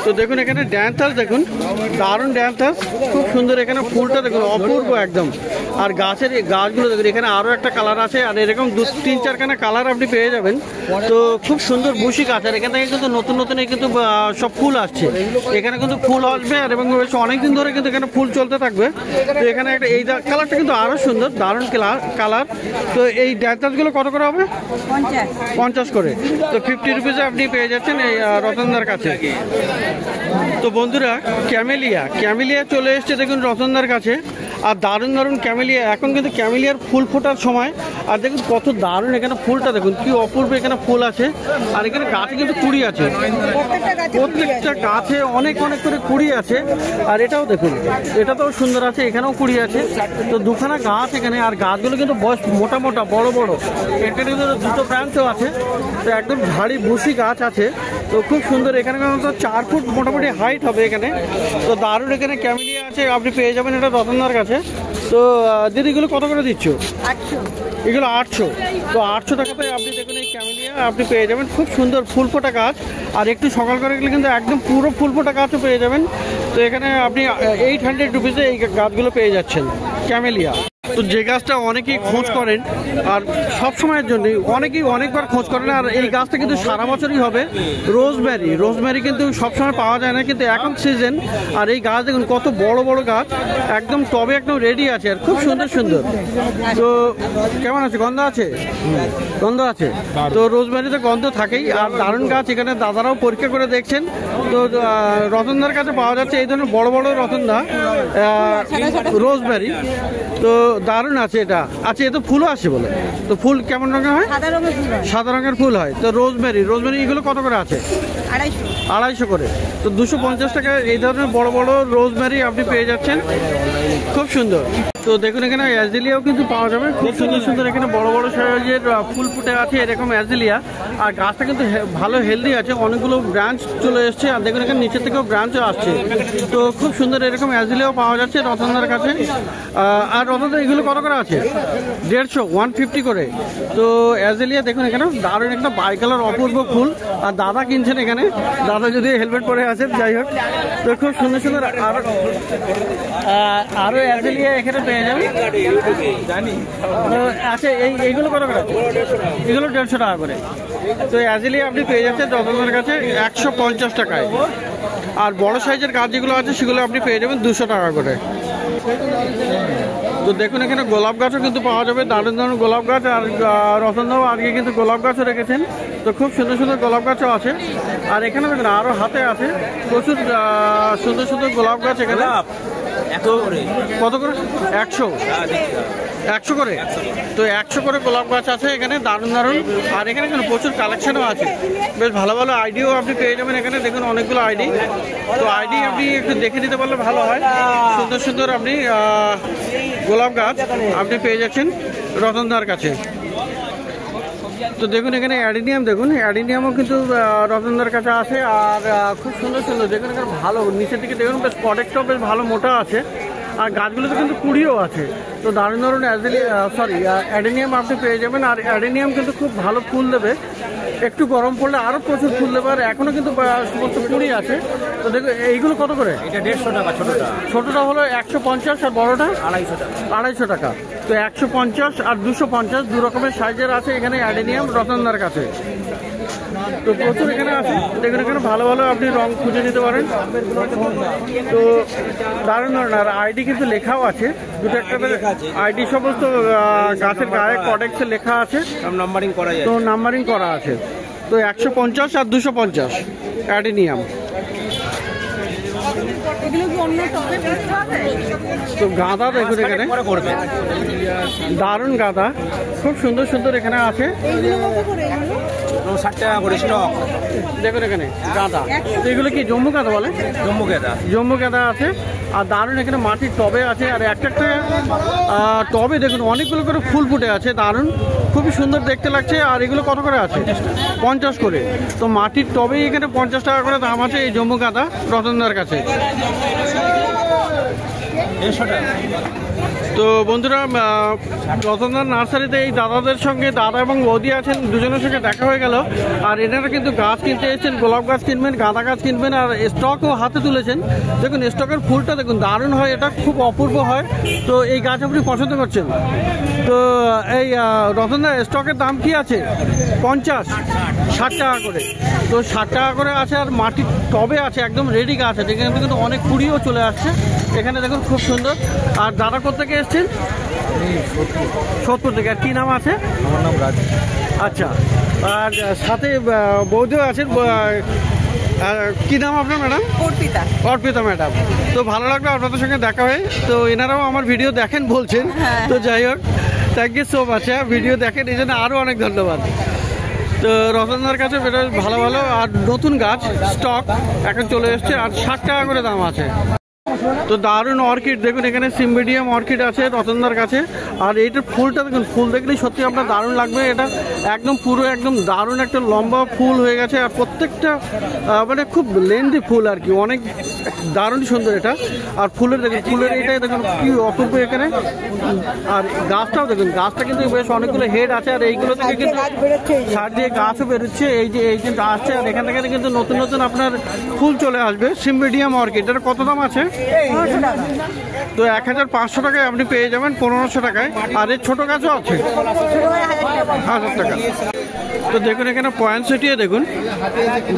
তো দেখুন এখানে ড্যান্থাস দেখুন, দারুণ ড্যান্থাস, খুব সুন্দর। এখানে ফুলটা দেখুন অপূর্ব একদম। আর গাছের গাছগুলো দেখুন, এখানে আরও একটা কালার আছে, আর এরকম 2-3-4খানা কালার আপনি পেয়ে যাবেন। তো খুব সুন্দর বুশি গাছ, আর এখান থেকে কিন্তু নতুন নতুন কিন্তু সব ফুল আসছে। এখানে কিন্তু ফুল আসবে, আর এবং অনেকদিন ধরে কিন্তু এখানে ফুল চলতে থাকবে। তো এখানে একটা এই কালারটা কিন্তু আরও সুন্দর, দারুণ কালার। তো এই ড্যান্থাসগুলো কত করে হবে? 50 করে। তো 50 রুপিসে আপনি পেয়ে যাচ্ছেন এই রতনদার কাছে। তো বন্ধুরা, ক্যামেলিয়া চলে এসছে দেখুন রতনদার কাছে। আর দারুণ দারুণ ক্যামেলিয়া, এখন কিন্তু ক্যামেলিয়ার ফুল ফোটার সময়। আর দেখুন কত দারুণ এখানে ফুলটা দেখুন, কি অপূর্ব এখানে ফুল আছে। আর এখানে গাছে কিন্তু কুড়ি আছে, প্রত্যেকটা গাছে অনেক অনেক করে কুড়ি আছে। আর এটাও দেখুন, এটাতেও সুন্দর আছে, এখানেও কুড়ি আছে। তো দুখানা গাছ এখানে, আর গাছগুলো কিন্তু বয়স মোটা মোটা বড় বড়। এখানে কিন্তু দুটো ব্রাঞ্চও আছে। তো একদম ঝাড়ি বুশি গাছ আছে। তো খুব সুন্দর, এখানে 4 ফুট মোটামুটি হাইট হবে এখানে। তো দারুণ এখানে ক্যামেলিয়া আছে, আপনি পেয়ে যাবেন এটা রতনদার কাছে। তো দিদিগুলো কত করে দিচ্ছ? 800। এগুলো 800। তো 800 টাকাতে আপনি দেখুন এই ক্যামেলিয়া আপনি পেয়ে যাবেন, খুব সুন্দর ফুল ফোটা গাছ। আর একটু সকাল করে গেলে কিন্তু একদম পুরো ফুল ফোটা গাছও পেয়ে যাবেন। তো এখানে আপনি 800 রুপিসে এই গাছগুলো পেয়ে যাচ্ছেন ক্যামেলিয়া। তো যে গাছটা অনেকেই খোঁজ করেন, আর সব সময়ের জন্য অনেকেই অনেকবার খোঁজ করেন, আর এই গাছটা কিন্তু সারা বছরই হবে। রোজমেরি কিন্তু সবসময় পাওয়া যায় না, কিন্তু এখন সিজন। আর এই গাছ দেখুন কত বড় বড় গাছ, একদম টবে একদম রেডি আছে, আর খুব সুন্দর সুন্দর। তো কেমন আছে? গন্ধ আছে, গন্ধ আছে। তো রোজমেরিতে গন্ধ থাকেই। আর দারুণ গাছ, এখানে দাদারাও পরীক্ষা করে দেখছেন। তো রতনদার কাছে পাওয়া যাচ্ছে এই ধরনের বড় বড় রতনদা রোজমেরি। তো দারুণ আছে এটা। আচ্ছা, এ তো ফুলও আসে বলে। তো ফুল কেমন রঙের হয়? সাদা রঙের ফুল হয়। তো রোজমেরি এগুলো কত করে আছে? 250 করে। তো 250 টাকা এই ধরনের বড় বড় রোজমেরি আপনি পেয়ে যাচ্ছেন, খুব সুন্দর। তো দেখুন এখানে অ্যাজেলিয়াও কিন্তু পাওয়া যাবে, খুব সুন্দর সুন্দর। এখানে বড় বড় সাইজের ফুল ফুটে আছে এরকম অ্যাজেলিয়া। আর গাছটা কিন্তু ভালো হেলদি আছে, অনেকগুলো ব্রাঞ্চ চলে এসছে। আর দেখুন এখানে নিচের থেকেও ব্রাঞ্চও আসছে। তো খুব সুন্দর এরকম অ্যাজেলিয়াও পাওয়া যাচ্ছে রতনদার কাছে। আর রতনদা এগুলো কত করে আছে? 150 করে। তো অ্যাজেলিয়া দেখুন এখানে দারুণ একটা বাই কালার অপূর্ব ফুল। আর দাদা কিনছেন এখানে, দাদা যদি হেলমেট পরে আছেন, যাই হোক। তো খুব সুন্দর সুন্দর আরো অ্যাজেলিয়া এখানে পেয়ে যাবেন। আচ্ছা, এইগুলো কত করে আছে? এগুলো 150 টাকা করে। তো অ্যাজেলিয়া আপনি পেয়ে যাচ্ছেন রতনদার কাছে 150 টাকায়। আর বড় সাইজের গাছ যেগুলো আছে সেগুলো আপনি পেয়ে যাবেন 200 টাকা করে। তো দেখুন এখানে গোলাপ গাছও কিন্তু পাওয়া যাবে, দারুণ দারুণ গোলাপ গাছ। আর রতনদাও আজকে কিন্তু গোলাপ গাছও রেখেছেন। তো খুব সুন্দর সুন্দর গোলাপ গাছও আছে। আর এখানে দেখুন আরও হাতে আছে প্রচুর সুন্দর সুন্দর গোলাপ গাছ এখানে। তো কত করে? 100 করে। তো 100 করে গোলাপ গাছ আছে এখানে, দারুণ দারুণ। আর এখানে কিন্তু প্রচুর কালেকশনও আছে, বেশ ভালো ভালো আইডিও আপনি পেয়ে যাবেন এখানে। দেখুন অনেকগুলো আইডি। তো আইডি আপনি একটু দেখে নিতে পারলে ভালো হয়। সুন্দর সুন্দর আপনি গোলাপ গাছ আপনি পেয়ে যাচ্ছেন রতনদার কাছে। তো দেখুন এখানে অ্যাডিনিয়াম, দেখুন অ্যাডিনিয়ামও কিন্তু রতনদার কাছে আছে। আর খুব সুন্দর সুন্দর দেখুন এখানে ভালো, নিচের দিকে দেখুন বেশ প্রোডাক্টটাও বেশ ভালো মোটা আছে। আর গাছগুলোতে কিন্তু কুড়িও আছে। তো দারুণ দারুণ অ্যাডিনিয়াম আপনি পেয়ে যাবেন। আর অ্যাডিনিয়াম কিন্তু খুব ভালো ফুল দেবে, একটু গরম পড়লে আরও প্রচুর ফুল দেবে। আর এখনও কিন্তু সমস্ত কুড়ি আছে। তো দেখুন এইগুলো কত করে? এটা 150 টাকা। ছোটোটা হলো 150, আর বড়োটা 250 টাকা। তো 150 আর 250 দু রকমের সাইজের আছে এখানে অ্যাডিনিয়াম রতনদার কাছে। তো প্রচুর এখানে আছে, দেখুন এখানে ভালো ভালো আপনি রং খুঁজে নিতে পারেন। তো দারুণ দারুণ। আর আইডি কিন্তু লেখাও আছে, দুটো একটা আইডি সমস্ত গাছের গায়ে কডেক্সে লেখা আছে, নাম্বারিং করা যায়। তো নাম্বারিং করা আছে। তো 150 আর 250 অ্যাডিনিয়াম। তো গাঁদা দেখুন এখানে দারুণ গাঁদা, খুব সুন্দর সুন্দর এখানে আছে। 60 টাকা করে স্টক। দেখুন এখানে গাঁদা, এগুলো কি জম্মু গাঁদা বলে? জম্মু গাঁদা আছে। আর দারুণ এখানে মাটির টবে আছে। আর একটা একটা টবে দেখুন অনেকগুলো করে ফুল ফুটে আছে, দারুণ খুবই সুন্দর দেখতে লাগছে। আর এগুলো কত করে আছে? 50 করে। তো মাটির টবেই এখানে 50 টাকা করে দাম আছে এই জম্মু গাঁদা রতনদার কাছে। 150 টাকা। তো বন্ধুরা, রতনদার নার্সারিতে এই দাদাদের সঙ্গে, দাদা এবং বৌদি আছেন, দুজনের সঙ্গে দেখা হয়ে গেল। আর এনারা কিন্তু গাছ কিনতে এসেছেন, গোলাপ গাছ কিনবেন, গাঁদা গাছ কিনবেন, আর স্টকও হাতে তুলেছেন। দেখুন স্টকের ফুলটা দেখুন, দারুণ হয়, এটা খুব অপূর্ব হয়। তো এই গাছ আপনি পছন্দ করছেন? তো এই রতনদার স্টকের দাম কি আছে? 50-60 টাকা করে। তো 60 টাকা করে আছে, আর মাটির টবে আছে, একদম রেডি গাছ আছে। এখানে কিন্তু অনেক কুড়িও চলে আসছে। এখানে দেখুন খুব সুন্দর। আর দাদা কোথা থেকে এসছেন? 70 থেকে। আর কি নাম আছে? আমার নাম রাজ। আচ্ছা, আর সাথে বৌদিও আছেন। কি নাম আপনার ম্যাডাম? অর্পিতা। অর্পিতা ম্যাডাম। তো ভালো লাগলো আপনাদের সঙ্গে দেখা হয়ে। তো এনারাও আমার ভিডিও দেখেন বলছেন। তো যাই হোক, thank you so much. Video দেখেন, এই জন্য আরও অনেক ধন্যবাদ। তো রতনদার কাছে বেশ ভালো ভালো আর নতুন গাছ স্টক এখন চলে এসছে, আর 60 টাকা করে দাম আছে। তো দারুণ অর্কিড দেখুন, এখানে সিম্বিডিয়াম অর্কিড আছে রতনদার কাছে। আর এইটার ফুলটা দেখুন, ফুল দেখলেই সত্যি আপনার দারুণ লাগবে। এটা একদম পুরো একদম দারুণ একটা লম্বা ফুল হয়ে গেছে, আর প্রত্যেকটা মানে খুব লেন্দি ফুল আর কি, অনেক দারুণ সুন্দর এটা। আর ফুলের দেখুন, ফুলের এটাই দেখুন কি অপূর্ব এখানে। আর গাছটাও দেখুন, গাছটা কিন্তু বেশ অনেকগুলো হেড আছে, আর এইগুলো থেকে কিন্তু সার দিয়ে গাছও বেরোচ্ছে। এই যে আসছে, আর এখান থেকে কিন্তু নতুন নতুন আপনার ফুল চলে আসবে। সিম্বিডিয়াম অর্কিড, এটার কত দাম আছে? তো 1500 টাকায় আপনি পেয়ে যাবেন, 1500 টাকায়। আর এর ছোট গাছও আছে 1000 টাকা। তো দেখুন এখানে পয়েন্টসেটিয়া, দেখুন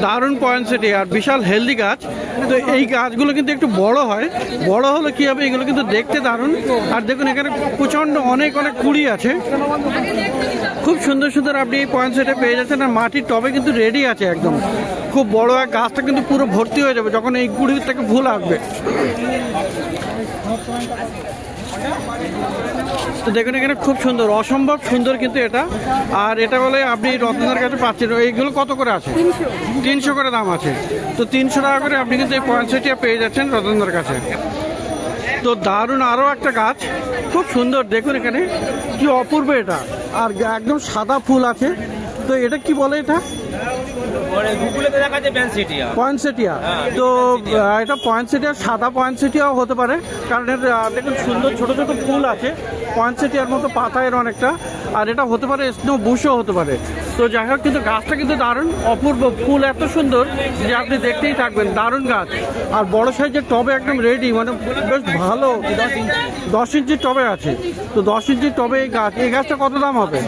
দারুণ পয়েন্টসেটিয়া, আর বিশাল হেলদি গাছ। তো এই গাছগুলো কিন্তু একটু বড় হয়, বড় হলে কি হবে, এগুলো কিন্তু দেখতে দারুণ। আর দেখুন এখানে প্রচণ্ড অনেক অনেক কুড়ি আছে, খুব সুন্দর সুন্দর আপনি এই পয়েন্টসেটিয়া পেয়ে যাচ্ছেন। আর মাটির টবে কিন্তু রেডি আছে একদম, খুব বড় এক গাছটা কিন্তু পুরো ভর্তি হয়ে যাবে যখন এই কুড়ি থেকে ফুল আসবে। তো দেখুন এখানে খুব সুন্দর, অসম্ভব সুন্দর কিন্তু এটা। আর এটা বলে আপনি রতনদার কাছে পাচ্ছেন। এইগুলো কত করে আছে? 300 করে দাম আছে। তো 300 টাকা করে আপনি কিন্তু এই পয়েন্টসেটিয়া পেয়ে যাচ্ছেন রতনদার কাছে। তো দারুণ আরও একটা গাছ, খুব সুন্দর দেখুন এখানে কি অপূর্ব এটা, আর একদম সাদা ফুল আছে। তো এটা কি বলে? এটা পয়েন্টসেটিয়া। তো এটা পয়েন্টসেটিয়া, সাদা পয়েন্টসেটিয়াও হতে পারে, কারণ এর দেখুন সুন্দর ছোট ছোট ফুল আছে, পয়েন্টসেটিয়ার মতো পাতা এর অনেকটা। আর এটা হতে পারে স্নো বুশও হতে পারে। তো যাই হোক, কিন্তু গাছটা কিন্তু দারুণ অপূর্ব, ফুল এত সুন্দর যে আপনি দেখতেই থাকবেন, দারুণ গাছ। আর বড় সাইজের টবে একদম রেডি, মানে বেশ ভালো 10 ইঞ্চির টবে আছে। তো 10 ইঞ্চির টবে এই গাছ, এই গাছটা কত দাম হবে?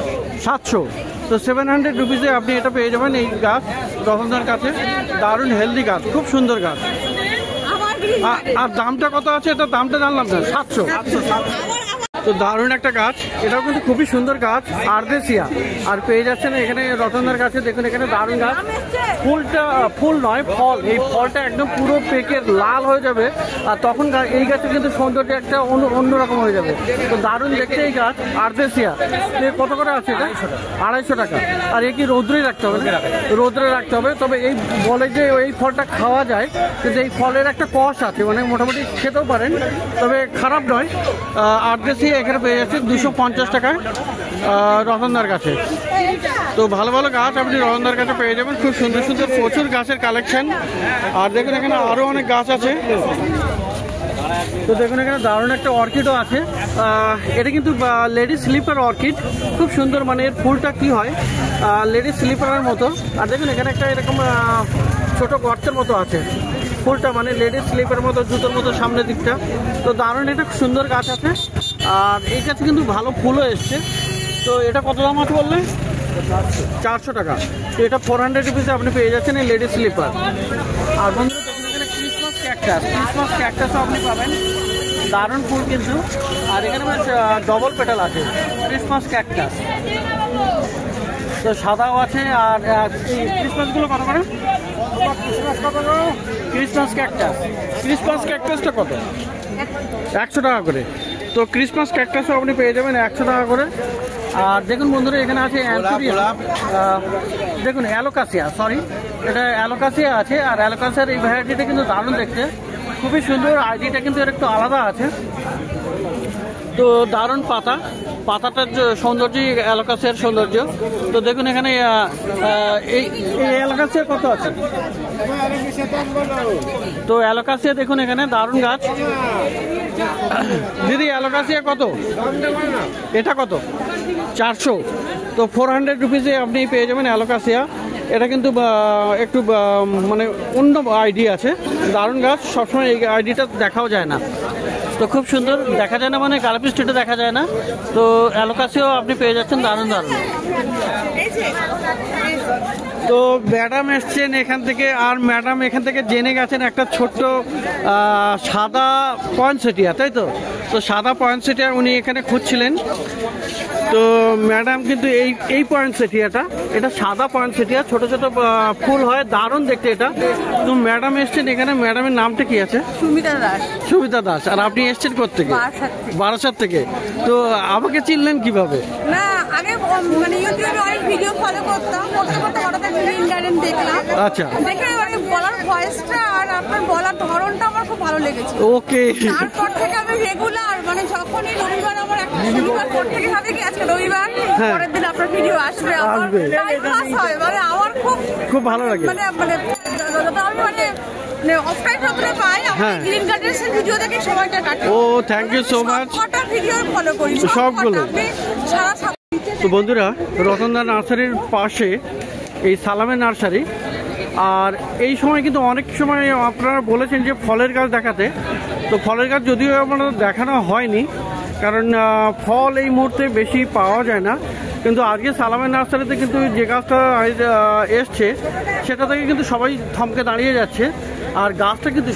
700। তো 700 রুপিসে আপনি এটা পেয়ে যাবেন এই গাছ রতনদার কাছে। দারুণ হেলদি গাছ, খুব সুন্দর গাছ। আর দামটা কত আছে? এটা দামটা জানলাম না। 700। তো দারুণ একটা গাছ, এটাও কিন্তু খুবই সুন্দর গাছ, আর্দেশিয়া। আর পেয়ে যাচ্ছেন এখানে রতনদার কাছে। দেখুন এখানে দারুণ গাছ, ফুলটা ফুল নয় ফল, এই ফলটা একদম পুরো পেকে লাল হয়ে যাবে। আর তখন এই গাছের কিন্তু সৌন্দর্য একটা অন্যরকম হয়ে যাবে। তো দারুণ দেখতে এই গাছ, আর্দেশিয়া। কত করে আছে এটা? 250 টাকা। আর এ কি রৌদ্রে রাখতে হবে? রৌদ্রে রাখতে হবে। তবে এই বলে যে এই ফলটা খাওয়া যায়, কিন্তু এই ফলের একটা কষ আছে, মানে মোটামুটি খেতেও পারেন, তবে খারাপ নয়। আর্দেশিয়া এখানে পেয়ে যাচ্ছে 250 টাকায় রতনদার কাছে। তো ভালো ভালো গাছ আপনি রতনদার কাছে পেয়ে যাবেন, খুব সুন্দর সুন্দর প্রচুর গাছের কালেকশন। আর দেখুন এখানে আরও অনেক গাছ আছে। তো দেখুন এখানে দারুণ একটা অর্কিডও আছে। এটা কিন্তু লেডি স্লিপার অর্কিড, খুব সুন্দর, মানে এর ফুলটা কি হয় লেডি স্লিপারের মতো। আর দেখুন এখানে একটা এরকম ছোট গর্তের মতো আছে, ফুলটা মানে লেডি স্লিপের মতো, জুতোর মতো সামনের দিকটা। তো দারুণ একটা সুন্দর গাছ আছে। আর এই গাছে কিন্তু ভালো ফুলও এসছে। তো এটা কত দাম আছে বললে? 400 টাকা। তো এটা 400 রুপিসে আপনি পেয়ে যাচ্ছেন এই লেডি স্লিপার। আর বন্ধুরা দেখুন এখানে ক্রিসমাস ক্যাকটাস, ক্রিসমাস ক্যাকটাসও আপনি পাবেন, দারুণ ফুল কিন্তু। আর এখানে ডবল পেটাল আছে ক্রিসমাস ক্যাকটাস। তো সাদাও আছে। আর ক্রিসমাসগুলো কত করে? ক্রিসমাস ক্যাকটাস, ক্রিসমাস ক্যাকটাসটা কত? 100 টাকা করে। তো ক্রিসমাস ক্যাকটাসও আপনি পেয়ে যাবেন 100 টাকা করে। আর দেখুন বন্ধুরা এখানে আছে অ্যান্থুরিয়াম, দেখুন অ্যালোকাসিয়া, সরি এটা অ্যালোকাসিয়া আছে। আর অ্যালোকাসিয়ার এই ভ্যারাইটিটা কিন্তু দারুণ দেখতে, খুবই সুন্দর। আইডিটা কিন্তু এর একটু আলাদা আছে। তো দারুণ পাতাটার যে সৌন্দর্য, অ্যালোকাসিয়ার সৌন্দর্য। তো দেখুন এখানে এই অ্যালোকাসিয়া কত আছে? তো অ্যালোকাসিয়া দেখুন এখানে দারুণ গাছ। দিদি অ্যালোকাসিয়া কত? এটা কত? 400। তো 400 রুপিসে আপনি পেয়ে যাবেন অ্যালোকাসিয়া। এটা কিন্তু একটু মানে অন্য আইডি আছে, দারুণ গাছ। সবসময় এই আইডিটা দেখাও যায় না, তো খুব সুন্দর দেখা যায় না, মানে গালাপি স্ট্রিটে দেখা যায় না। তো অ্যালোকাসিয়াও আপনি পেয়ে যাচ্ছেন দারুণ দারুণ। তো ম্যাডাম এসছেন এখান থেকে, আর ম্যাডাম এখান থেকে জেনে গেছেন একটা ছোট্ট সাদা পয়েন্টসেটিয়া, তাই তো? তো সাদা পয়েন্টসেটিয়া উনি এখানে খুঁজছিলেন। তো ম্যাডাম কিন্তু এই পয়েন্টসেটিয়াটা, এটা সাদা পয়েন্টসেটিয়া, ছোট ছোট ফুল হয়, দারুণ দেখতে এটা। তো ম্যাডাম এসছেন এখানে, ম্যাডামের নামটা কি আছে? সুমিতা দাস। সুমিতা দাস। আর আপনি এসছেন কোত্থেকে? বারাসাত থেকে। তো আমাকে চিনলেন কিভাবে? না, আগে মানে ইউটিউবে অনেক ভিডিও ফলো করতাম, করতে হঠাৎ গ্রিন গার্ডেন দেখলাম। আচ্ছা, দেখে মানে বলার ভয়েসটা আর আপনার বলার ধরনটা আমার খুব ভালো লেগেছে। ওকে। তারপর থেকে আমি রেগুলার, মানে যখনই রবিবার আমার একটা শনিবার পর থেকে ভাবে কি আজকে রবিবার, পরের দিন আপনার ভিডিও আসবে, আমার টাইম পাস হয়, মানে আমার খুব ভালো লাগে। মানে মানে আমি অফটাইম করে পাই, আমি গ্রিন গার্ডেনের ভিডিও দেখে সময়টা কাটি। ও থ্যাংক ইউ সো মাচ। কটা ভিডিও ফলো করি সবগুলো। সারা। তো বন্ধুরা, রতনদা নার্সারির পাশে এই সালামের নার্সারি। আর এই সময় কিন্তু অনেক সময় আপনারা বলেছেন যে ফলের গাছ দেখাতে, তো ফলের গাছ যদিও আমাদের দেখানো হয়নি, কারণ ফল এই মুহূর্তে বেশি পাওয়া যায় না। কিন্তু আজকে সালামের নার্সারিতে কিন্তু যে গাছটা এসছে সেটা থেকে কিন্তু সবাই থমকে দাঁড়িয়ে যাচ্ছে। আর গাছটা কিন্তু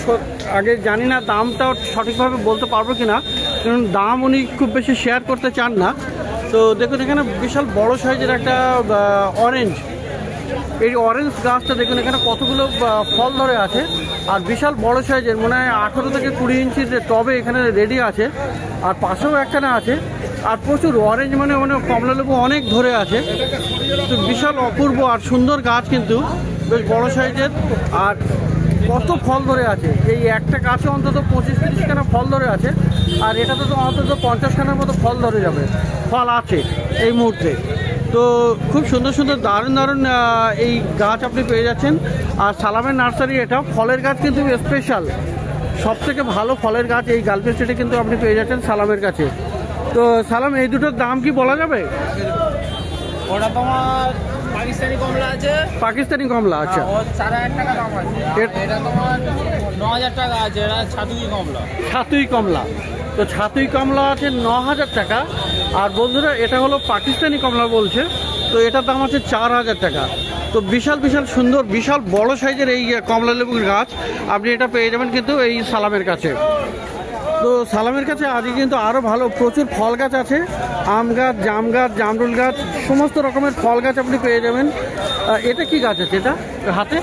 আগে জানি না দামটা সঠিকভাবে বলতে পারবো কিনা, কারণ দাম উনি খুব বেশি শেয়ার করতে চান না। তো দেখুন এখানে বিশাল বড় সাইজের একটা অরেঞ্জ, এই অরেঞ্জ গাছটা দেখুন এখানে কতগুলো ফল ধরে আছে। আর বিশাল বড় সাইজের, মনে হয় 18 থেকে 20 ইঞ্চির টবে এখানে রেডি আছে। আর পাশেও একখানা আছে। আর প্রচুর অরেঞ্জ, মানে কমলা লেবু অনেক ধরে আছে। তো বিশাল অপূর্ব আর সুন্দর গাছ, কিন্তু বেশ বড় সাইজের। আর কত ফল ধরে আছে, এই একটা গাছে অন্তত 25-30 খানা ফল ধরে আছে। আর এটাতে তো অন্তত 50 খানার মতো ফল ধরে যাবে, ফল আছে এই মুহূর্তে। তো খুব সুন্দর সুন্দর দারুণ দারুণ এই গাছ আপনি পেয়ে যাচ্ছেন। আর সালামের নার্সারি এটা ফলের গাছ কিন্তু স্পেশাল, সব থেকে ভালো ফলের গাছ এই গার্লস স্ট্রিটে কিন্তু আপনি পেয়ে যাচ্ছেন সালামের কাছে। তো সালাম, এই দুটোর দাম কি বলা যাবে? ওটা তোমার পাকিস্তানি কমলা আছে। পাকিস্তানি কমলা, আচ্ছা। 4000 টাকা দাম আছে। এটা তোমার 9000 টাকা আছে। এটা ছাতুই কমলা। ছাতুই কমলা। তো ছাতুই কমলা আছে 9000 টাকা। আর বন্ধুরা, এটা হলো পাকিস্তানি কমলা বলছে, তো এটার দাম আছে 4000 টাকা। তো বিশাল বিশাল সুন্দর, বিশাল বড় সাইজের এই কমলা লেবুর গাছ আপনি এটা পেয়ে যাবেন কিন্তু এই সালামের কাছে। তো সালামের কাছে আজকে কিন্তু আরও ভালো প্রচুর ফল গাছ আছে, আম গাছ, জাম গাছ, জামরুল গাছ, সমস্ত রকমের ফল গাছ আপনি পেয়ে যাবেন। এটা কি গাছ আছে এটা হাতে?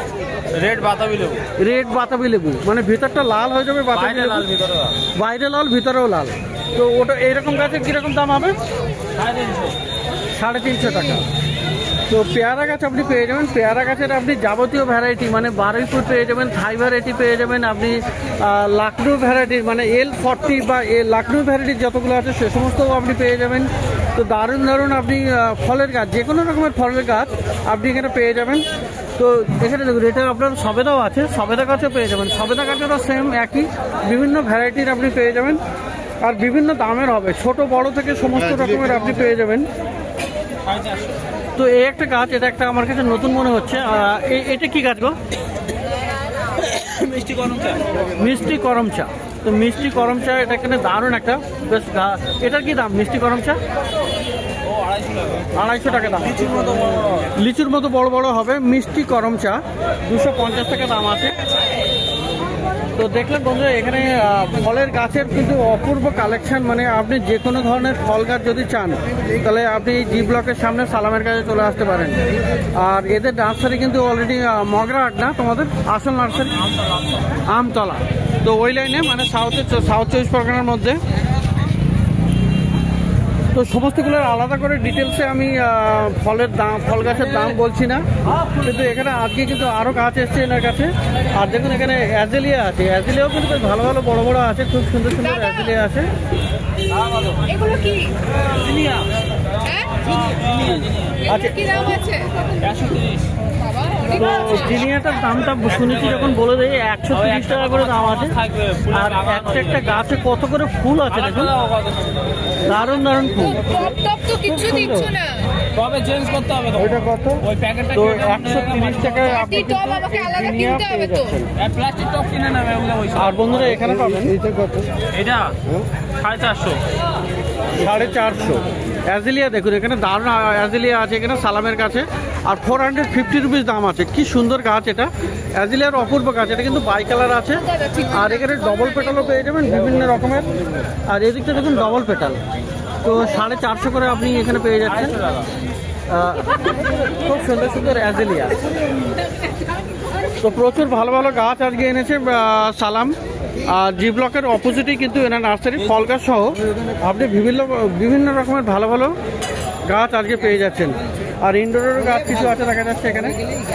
রেড বাতাবি লেবু। রেড বাতাবি লেবু, মানে ভিতরটা লাল হয়ে যাবে, বাতাবি লেবু বাইরে লাল ভিতরেও লাল। তো ওটা এইরকম গাছের কীরকম দাম হবে? 350 টাকা। তো পেয়ারা গাছ আপনি পেয়ে যাবেন, পেয়ারা গাছের আপনি যাবতীয় ভ্যারাইটি, মানে বারুইপুর পেয়ে যাবেন, থাই ভ্যারাইটি পেয়ে যাবেন, আপনি লাকডু ভ্যারাইটির মানে L40 বা লাকডু ভ্যারাইটির যতগুলো আছে সে সমস্তও আপনি পেয়ে যাবেন। তো দারুণ দারুণ আপনি ফলের গাছ, যে কোনো রকমের ফলের গাছ আপনি এখানে পেয়ে যাবেন। তো এখানে দেখুন, এটা আপনার সবেদাও আছে, সবেদা গাছও পেয়ে যাবেন, সবেদা গাছেরও সেম একই, বিভিন্ন ভ্যারাইটির আপনি পেয়ে যাবেন। আর বিভিন্ন দামের হবে, ছোট বড় থেকে সমস্ত রকমের আপনি পেয়ে যাবেন। তো এই একটা গাছ, এটা একটা আমার কাছে নতুন মনে হচ্ছে। এটা কি গাছ গো? মিষ্টি করম চা। মিষ্টি করম চা। তো মিষ্টি করম চা, এটা এখানে দারুণ একটা বেশ গাছ। এটার কি দাম মিষ্টি করম চা? 250 টাকা দাম। লিচুর মতো বড় বড় হবে মিষ্টি করম চা, 250 টাকা দাম আছে। তো দেখলেন বন্ধুরা, এখানে ফলের গাছের কিন্তু অপূর্ব কালেকশন, মানে আপনি যে কোনো ধরনের ফল গাছ যদি চান তাহলে আপনি জি ব্লকের সামনে সালামের কাছে চলে আসতে পারেন। আর এদের নার্সারি কিন্তু অলরেডি মগরাহাট না তোমাদের আসল নার্সারি? আমতলা। তো ওই লাইনে, মানে সাউথ 24 পরগনার মধ্যে। তো সমস্তগুলোর আলাদা করে ডিটেলসে আমি ফলের দাম, ফল গাছের দাম বলছি না, কিন্তু এখানে আজকে কিন্তু আরও গাছ এসছে এনার কাছে। আর দেখুন এখানে অ্যাজেলিয়া আছে, অ্যাজেলিয়াও কিন্তু বেশ ভালো ভালো বড় বড় আছে, খুব সুন্দর সুন্দর অ্যাজেলিয়া আছে। এগুলো কি? জিনিয়া হ্যাঁ? আচ্ছা। কি দাম আছে? 130। বাবা, অনেক তো আছে। জিনিয়াটার দামটা শুনেছি যখন বলে দেয় 130 টাকা করে দাম আছে। থাকবে ফুল আর একটা গাছে কত করে ফুল আছে দেখুন, দারুণ দারুণ ফুল। টপ তো কিছু দিচ্ছ না। তবে চেঞ্জ করতে হবে তো। ওইটা কত? ওই প্যাকেটটা তো 130 টাকায় আপনি এই টপ আমাকে আলাদা জিনিয়া কিনতে হবে পেয়ে তো। যাচ্ছেন। প্লাস্টিক টপ কিনে নেবে ওগুলো ওই। আর বন্ধুরা এখানে পাবেন এইটা কত? এটা 450। 450। অ্যাজিলিয়া দেখুন, এখানে দারুণ অ্যাজিলিয়া আছে এখানে সালামের কাছে, আর 450 রুপিস দাম আছে। কি সুন্দর গাছ এটা, অ্যাজিলিয়ার অপূর্ব গাছ। এটা কিন্তু বাই কালার আছে, আর এখানে ডবল পেটালও পেয়ে যাবেন বিভিন্ন রকমের। আর এদিকটা দেখুন ডবল পেটাল, তো 450 করে আপনি এখানে পেয়ে যাচ্ছেন। খুব সুন্দর সুন্দর অ্যাজিলিয়া। তো প্রচুর ভালো ভালো গাছ আজকে এনেছে সালাম। আর জি ব্লকের অপোজিটেই কিন্তু এনার নার্সারি, ফল গাছ সহ আপনি বিভিন্ন রকমের ভালো ভালো গাছ আজকে পেয়ে যাচ্ছেন। আর ইনডোরের গাছ কিছু আছে দেখা যাচ্ছে এখানে।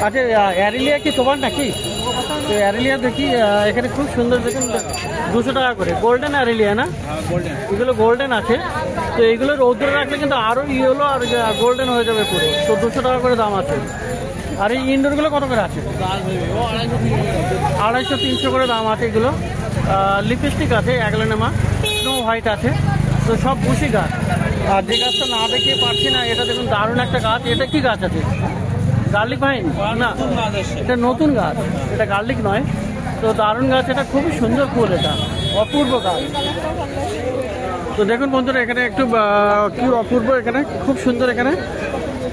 আচ্ছা, অ্যারিলিয়া কি তোমার নাকি? তো অ্যারিলিয়া দেখি এখানে খুব সুন্দর, দেখুন 200 টাকা করে। গোল্ডেন অ্যারিলিয়া না? এগুলো গোল্ডেন আছে। তো এগুলো রৌদ্রে রাখলে কিন্তু আরও ইয়েলো আর গোল্ডেন হয়ে যাবে পুরো। তো 200 টাকা করে দাম আছে। আর এই ইনডোরগুলো কত করে আছে? 250-300 করে দাম আছে এগুলো। লিপস্টিক আছে, অ্যাগলেনেমা, স্নো হোয়াইট আছে। তো সব বুশি গাছ। আর যে গাছটা না দেখিয়ে পারছি না, এটা দেখুন দারুণ একটা গাছ। এটা কি গাছ আছে? গার্লিক ভাইন না, এটা নতুন গাছ, এটা গার্লিক নয়। তো দারুণ গাছ, এটা খুবই সুন্দর ফুল, এটা অপূর্ব গাছ। তো দেখুন বন্ধুরা এখানে একটু কি অপূর্ব, এখানে খুব সুন্দর, এখানে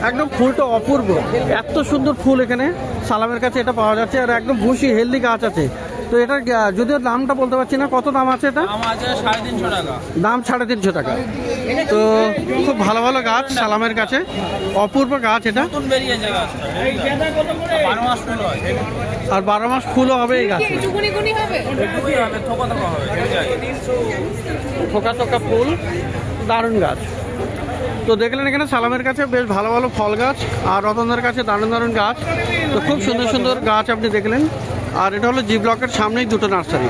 একদম ফুলটা অপূর্ব। এত সুন্দর ফুল এখানে সালামের কাছে এটা পাওয়া যাচ্ছে। আর একদম ভুসি হেলদি গাছ আছে। তো এটা যদিও দামটা বলতে পারছি না, কত দাম আছে এটা? দাম আছে 350 টাকা। দাম 350 টাকা। তো খুব ভালো ভালো গাছ সালামের কাছে, অপূর্ব গাছ এটা। নতুন বেরিয়েছে গাছটা, 12 মাস ফুল হয়। আর 12 মাস ফুলও হবে এই গাছে। টুকুনি হবে? একটুই হবে, থোকা থোকা হবে। থোকা থোকা ফুল, দারুণ গাছ। তো দেখলেন এখানে সালামের কাছে বেশ ভালো ভালো ফল গাছ, আর রতনদার কাছে দারুণ দারুণ গাছ। তো খুব সুন্দর সুন্দর গাছ আপনি দেখলেন। আর এটা হলো জি ব্লকের সামনেই দুটো নার্সারি।